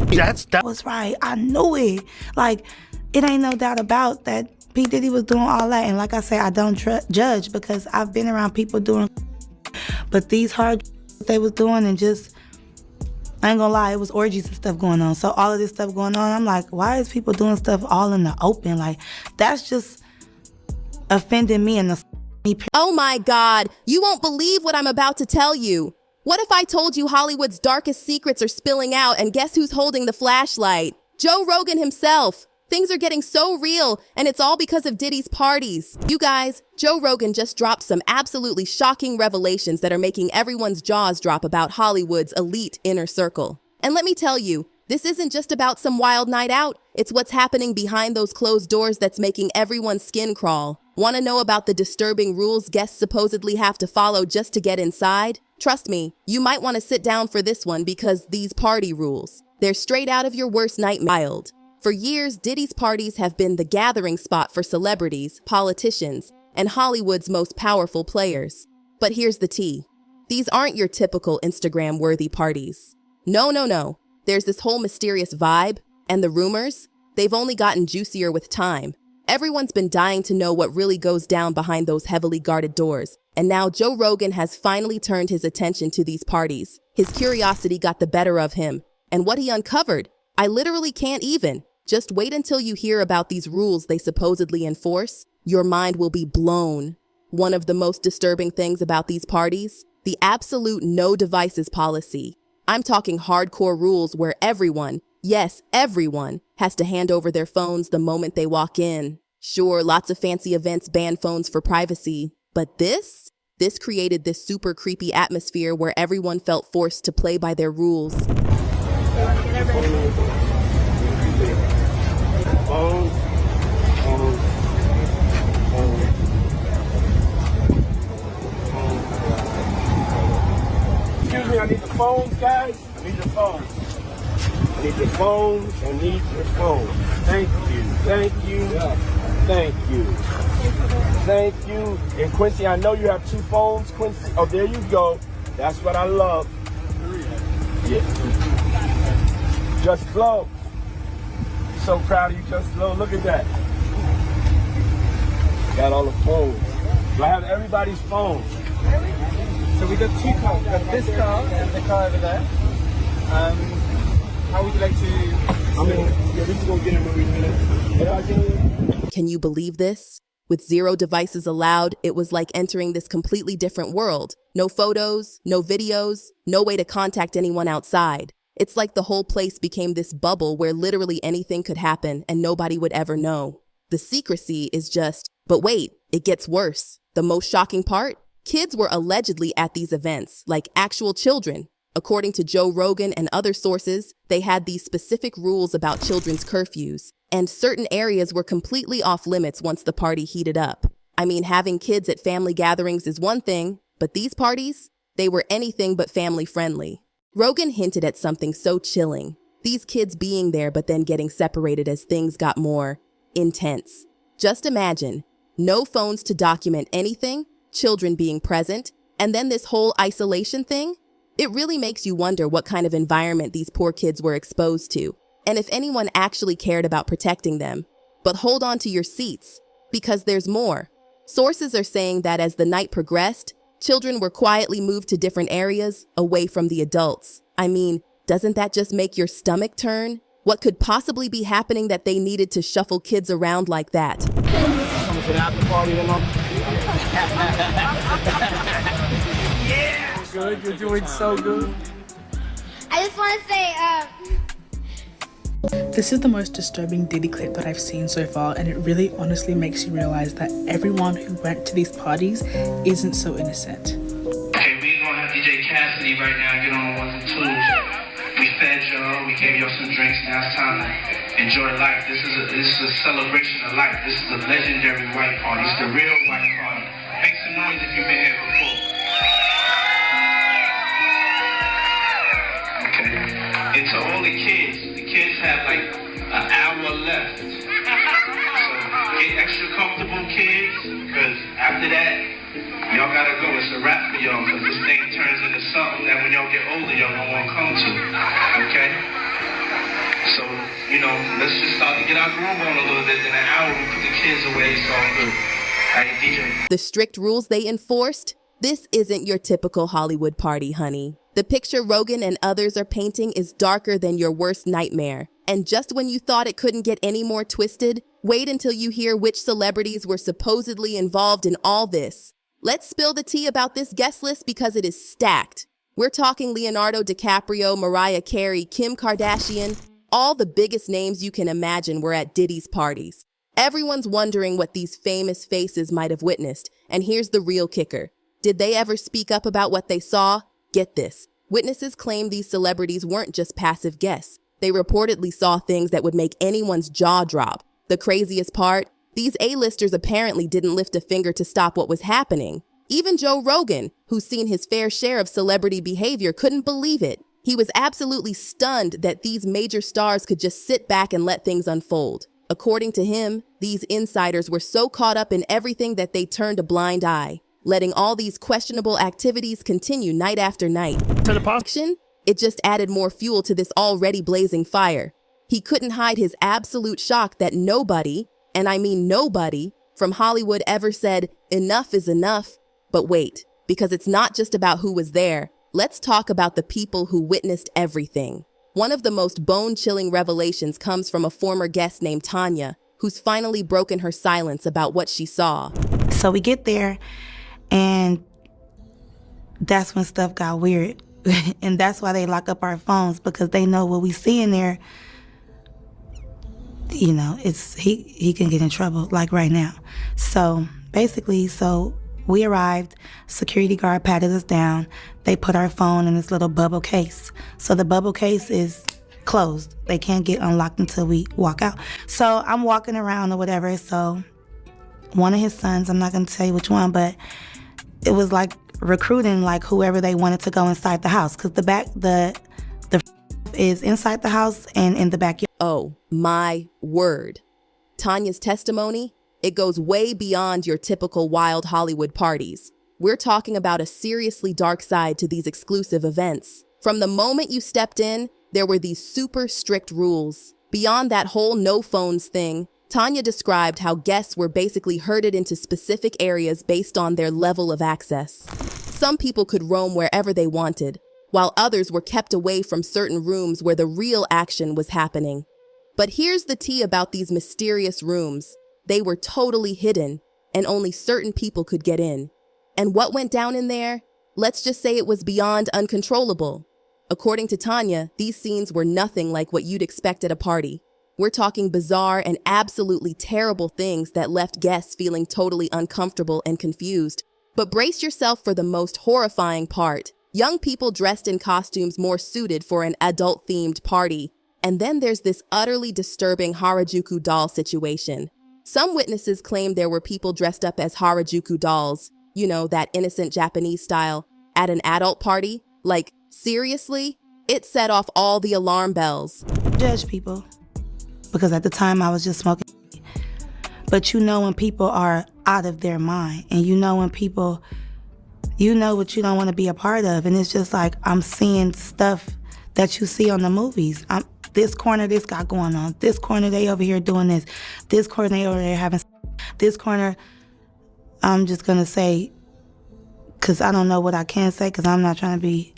That was right. I knew it. Like, it ain't no doubt about that. P. Diddy was doing all that. And like I say, I don't judge because I've been around people doing, but these hard they was doing and just, I ain't gonna lie, it was orgies and stuff going on. So all of this stuff going on, I'm like, why is people doing stuff all in the open? Like, that's just offending me and the Oh my God, you won't believe what I'm about to tell you. What if I told you Hollywood's darkest secrets are spilling out and guess who's holding the flashlight? Joe Rogan himself. Things are getting so real, and it's all because of Diddy's parties. You guys, Joe Rogan just dropped some absolutely shocking revelations that are making everyone's jaws drop about Hollywood's elite inner circle. And let me tell you, this isn't just about some wild night out. It's what's happening behind those closed doors that's making everyone's skin crawl. Want to know about the disturbing rules guests supposedly have to follow just to get inside? Trust me, you might want to sit down for this one because these party rules, they're straight out of your worst nightmare. For years, Diddy's parties have been the gathering spot for celebrities, politicians, and Hollywood's most powerful players. But here's the tea. These aren't your typical Instagram-worthy parties. No. There's this whole mysterious vibe, and the rumors, they've only gotten juicier with time. Everyone's been dying to know what really goes down behind those heavily guarded doors. And now Joe Rogan has finally turned his attention to these parties. His curiosity got the better of him. And what he uncovered, I literally can't even. Just wait until you hear about these rules they supposedly enforce. Your mind will be blown. One of the most disturbing things about these parties, the absolute no devices policy. I'm talking hardcore rules where everyone, yes, everyone, has to hand over their phones the moment they walk in. Sure, lots of fancy events ban phones for privacy, but this created this super creepy atmosphere where everyone felt forced to play by their rules. Excuse me, I need the phones, guys. I need your phones. I need your phones. I need your phones. Thank you. Thank you. Thank you. Thank you. And Quincy, I know you have 2 phones, Quincy. Oh, there you go. That's what I love. Yeah. Just Glow. So proud of you, Just Glow. Look at that. Got all the phones. Do I have everybody's phones? So we got 2 cars. We got this car and the car over there. How would you like to? Yeah, we can go get him when we finish. Can you believe this? With 0 devices allowed, it was like entering this completely different world. No photos, no videos, no way to contact anyone outside. It's like the whole place became this bubble where literally anything could happen and nobody would ever know. The secrecy is just, but wait, it gets worse. The most shocking part? Kids were allegedly at these events, like actual children. According to Joe Rogan and other sources, they had these specific rules about children's curfews, and certain areas were completely off limits once the party heated up. I mean, having kids at family gatherings is one thing, but these parties, they were anything but family friendly. Rogan hinted at something so chilling. These kids being there but then getting separated as things got more intense. Just imagine, no phones to document anything, children being present, and then this whole isolation thing? It really makes you wonder what kind of environment these poor kids were exposed to, and if anyone actually cared about protecting them. But hold on to your seats, because there's more. Sources are saying that as the night progressed, children were quietly moved to different areas, away from the adults. I mean, doesn't that just make your stomach turn? What could possibly be happening that they needed to shuffle kids around like that? Coming to the after party, Yeah! Good, you're doing so good. I just want to say, This is the most disturbing Diddy clip that I've seen so far, and it really honestly makes you realize that everyone who went to these parties isn't so innocent. Okay, we gonna have DJ Cassidy right now get on the ones and twos. We fed y'all, we gave y'all some drinks, now it's time to enjoy life. This is a celebration of life. This is a legendary white party. It's the real white party. Make some noise if you've been here before. Okay. And to all the kids have like an hour left. So get extra comfortable, kids, because after that, y'all gotta go. It's a wrap for y'all, because this thing turns into something that when y'all get older, y'all don't want to come to. Okay? let's just start to get our groove on a little bit. In an hour, we put the kids away, so I'm good. All right, DJ. The strict rules they enforced? This isn't your typical Hollywood party, honey. The picture Rogan and others are painting is darker than your worst nightmare. And just when you thought it couldn't get any more twisted, wait until you hear which celebrities were supposedly involved in all this. Let's spill the tea about this guest list because it is stacked. We're talking Leonardo DiCaprio, Mariah Carey, Kim Kardashian. All the biggest names you can imagine were at Diddy's parties. Everyone's wondering what these famous faces might have witnessed. And here's the real kicker. Did they ever speak up about what they saw? Get this. Witnesses claim these celebrities weren't just passive guests. They reportedly saw things that would make anyone's jaw drop. The craziest part? These A-listers apparently didn't lift a finger to stop what was happening. Even Joe Rogan, who's seen his fair share of celebrity behavior, couldn't believe it. He was absolutely stunned that these major stars could just sit back and let things unfold. According to him, these insiders were so caught up in everything that they turned a blind eye, letting all these questionable activities continue night after night. It just added more fuel to this already blazing fire. He couldn't hide his absolute shock that nobody, and I mean nobody, from Hollywood ever said, enough is enough. But wait, because it's not just about who was there. Let's talk about the people who witnessed everything. One of the most bone-chilling revelations comes from a former guest named Tanya, who's finally broken her silence about what she saw. So we get there, and that's when stuff got weird. And that's why they lock up our phones, because they know what we see in there, it's he can get in trouble, like right now. So basically, we arrived, security guard patted us down. They put our phone in this little bubble case. So the bubble case is closed. They can't get unlocked until we walk out. So I'm walking around or whatever. So one of his sons, I'm not going to tell you which one, but it was like recruiting like whoever they wanted to go inside the house, because the is inside the house and in the backyard. Oh, my word. Tanya's testimony? It goes way beyond your typical wild Hollywood parties. We're talking about a seriously dark side to these exclusive events. From the moment you stepped in, there were these super strict rules. Beyond that whole no phones thing, Tanya described how guests were basically herded into specific areas based on their level of access. Some people could roam wherever they wanted, while others were kept away from certain rooms where the real action was happening. But here's the tea about these mysterious rooms. They were totally hidden, and only certain people could get in. And what went down in there? Let's just say it was beyond uncontrollable. According to Tanya, these scenes were nothing like what you'd expect at a party. We're talking bizarre and absolutely terrible things that left guests feeling totally uncomfortable and confused. But brace yourself for the most horrifying part. Young people dressed in costumes more suited for an adult-themed party. And then there's this utterly disturbing Harajuku doll situation. Some witnesses claim there were people dressed up as Harajuku dolls, that innocent Japanese style, at an adult party. Like, seriously? It set off all the alarm bells. Judge people, because at the time I was just smoking. But when people are out of their mind, and when people, what you don't want to be a part of. And it's just like, I'm seeing stuff that you see on the movies. This corner, this got going on. This corner, they over here doing this. This corner, they over there having. This corner, I'm just going to say, because I don't know what I can say, because I'm not trying to be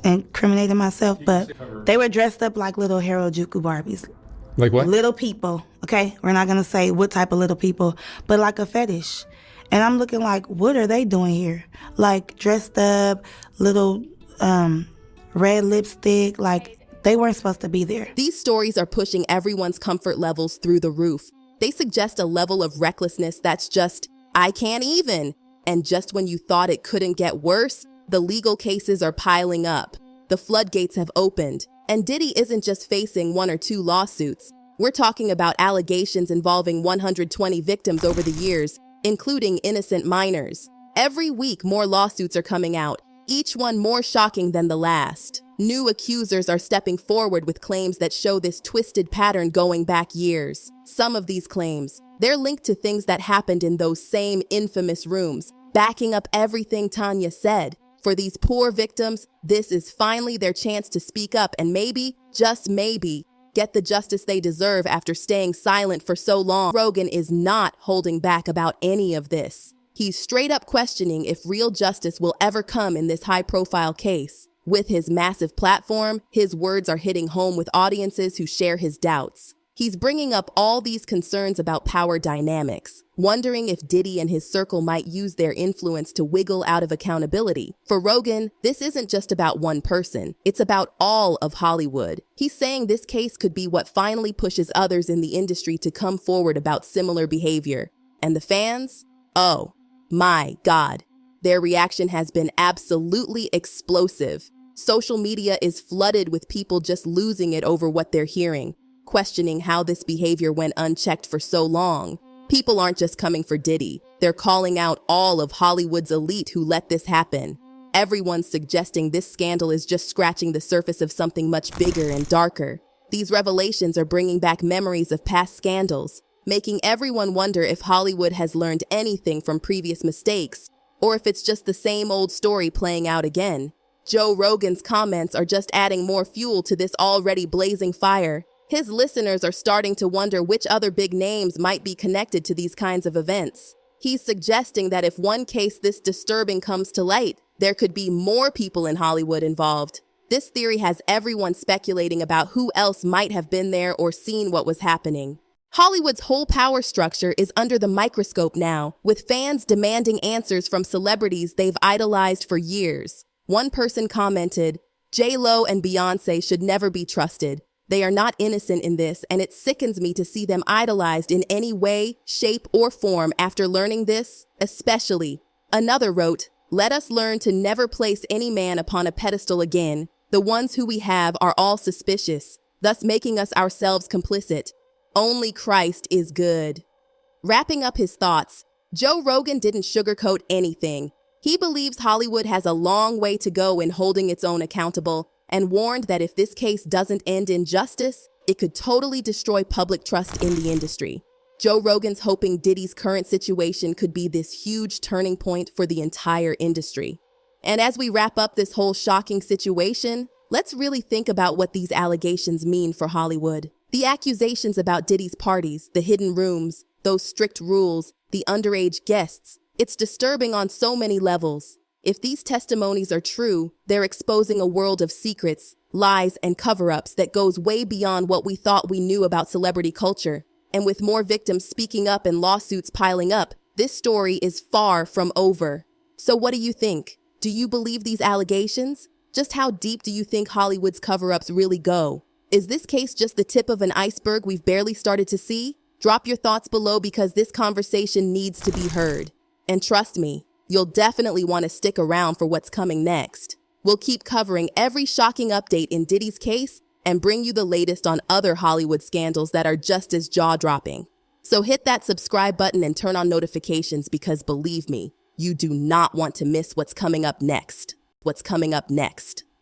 incriminating myself, but they were dressed up like little Harajuku Barbies. Like what? Little people, okay? We're not going to say what type of little people, but like a fetish. And I'm looking like, what are they doing here? Like dressed up, little red lipstick, like they weren't supposed to be there. These stories are pushing everyone's comfort levels through the roof. They suggest a level of recklessness that's just, I can't even. And just when you thought it couldn't get worse, the legal cases are piling up. The floodgates have opened. And Diddy isn't just facing 1 or 2 lawsuits. We're talking about allegations involving 120 victims over the years, including innocent minors. Every week, more lawsuits are coming out, each one more shocking than the last. New accusers are stepping forward with claims that show this twisted pattern going back years. Some of these claims, they're linked to things that happened in those same infamous rooms, backing up everything Tanya said. For these poor victims, this is finally their chance to speak up and maybe, just maybe, get the justice they deserve after staying silent for so long. Rogan is not holding back about any of this. He's straight up questioning if real justice will ever come in this high-profile case. With his massive platform, his words are hitting home with audiences who share his doubts. He's bringing up all these concerns about power dynamics, wondering if Diddy and his circle might use their influence to wiggle out of accountability. For Rogan, this isn't just about one person. It's about all of Hollywood. He's saying this case could be what finally pushes others in the industry to come forward about similar behavior. And the fans? Oh, my God. Their reaction has been absolutely explosive. Social media is flooded with people just losing it over what they're hearing, questioning how this behavior went unchecked for so long. People aren't just coming for Diddy. They're calling out all of Hollywood's elite who let this happen. Everyone's suggesting this scandal is just scratching the surface of something much bigger and darker. These revelations are bringing back memories of past scandals, making everyone wonder if Hollywood has learned anything from previous mistakes, or if it's just the same old story playing out again. Joe Rogan's comments are just adding more fuel to this already blazing fire. His listeners are starting to wonder which other big names might be connected to these kinds of events. He's suggesting that if one case this disturbing comes to light, there could be more people in Hollywood involved. This theory has everyone speculating about who else might have been there or seen what was happening. Hollywood's whole power structure is under the microscope now, with fans demanding answers from celebrities they've idolized for years. One person commented, "J-Lo and Beyonce should never be trusted. They are not innocent in this, and it sickens me to see them idolized in any way, shape, or form after learning this, especially." Another wrote, "Let us learn to never place any man upon a pedestal again. The ones who we have are all suspicious, thus making us ourselves complicit. Only Christ is good." Wrapping up his thoughts, Joe Rogan didn't sugarcoat anything. He believes Hollywood has a long way to go in holding its own accountable, and warned that if this case doesn't end in justice, it could totally destroy public trust in the industry. Joe Rogan's hoping Diddy's current situation could be this huge turning point for the entire industry. And as we wrap up this whole shocking situation, let's really think about what these allegations mean for Hollywood. The accusations about Diddy's parties, the hidden rooms, those strict rules, the underage guests, it's disturbing on so many levels. If these testimonies are true, they're exposing a world of secrets, lies, and cover-ups that goes way beyond what we thought we knew about celebrity culture. And with more victims speaking up and lawsuits piling up, this story is far from over. So what do you think? Do you believe these allegations? Just how deep do you think Hollywood's cover-ups really go? Is this case just the tip of an iceberg we've barely started to see? Drop your thoughts below because this conversation needs to be heard. And trust me, you'll definitely want to stick around for what's coming next. We'll keep covering every shocking update in Diddy's case and bring you the latest on other Hollywood scandals that are just as jaw-dropping. So hit that subscribe button and turn on notifications because believe me, you do not want to miss what's coming up next.